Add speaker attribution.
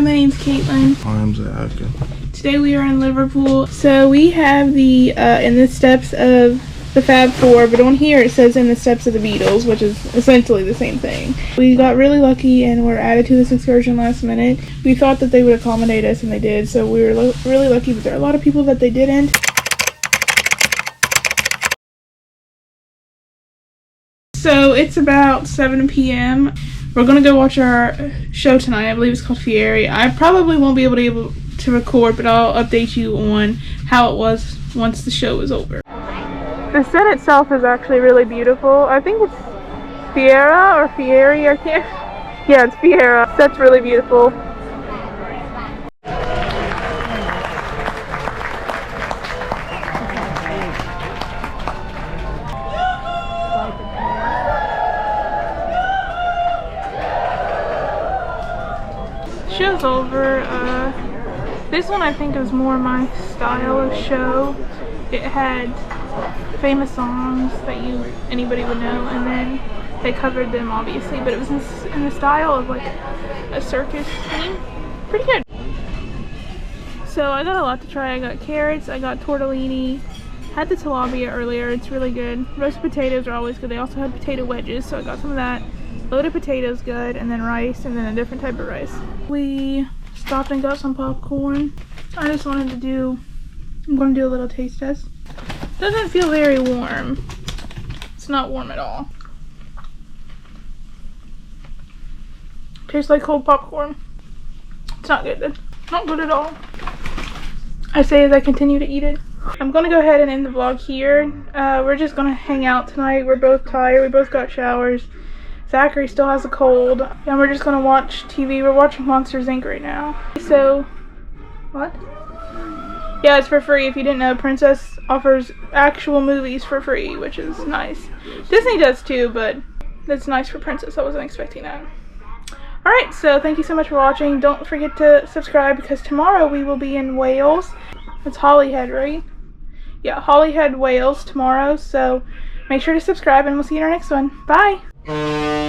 Speaker 1: my name's Caitlin.
Speaker 2: I'm Zach.
Speaker 1: Today we are in Liverpool. So we have the in the steps of the Fab Four, but on here it says in the steps of the Beatles, which is essentially the same thing. We got really lucky and were added to this excursion last minute. We thought that they would accommodate us, and they did, so we were really lucky, but there are a lot of people that they didn't. So it's about 7 p.m. We're going to go watch our show tonight. I believe it's called Fiera. I probably won't be able to record, but I'll update you on how it was once the show is over. The set itself is actually really beautiful. I think it's Fiera or Fieri, I can't. Yeah, it's Fiera. That's really beautiful. Show's over. This one I think is more my style of show. It had famous songs that anybody would know, and then they covered them obviously, but it was in the style of like a circus theme. Pretty good. So I got a lot to try. I got carrots, I got tortellini, had the tilapia earlier, it's really good. Roasted potatoes are always good. They also had potato wedges, so I got some of that. Loaded potatoes good, and then rice, and then a different type of rice. We stopped and got some popcorn. I just wanted to I'm going to do a little taste test. Doesn't feel very warm. It's not warm at all. Tastes like cold popcorn. It's not good. Not good at all. I say as I continue to eat it. I'm going to go ahead and end the vlog here. We're just going to hang out tonight. We're both tired. We both got showers. Zachary still has a cold. And we're just going to watch TV. We're watching Monsters, Inc. right now. So, what? Yeah, it's for free. If you didn't know, Princess offers actual movies for free, which is nice. Disney does too, but that's nice for Princess. I wasn't expecting that. Alright, so thank you so much for watching. Don't forget to subscribe, because tomorrow we will be in Wales. It's Holyhead, right? Yeah, Holyhead, Wales tomorrow. So make sure to subscribe, and we'll see you in our next one. Bye!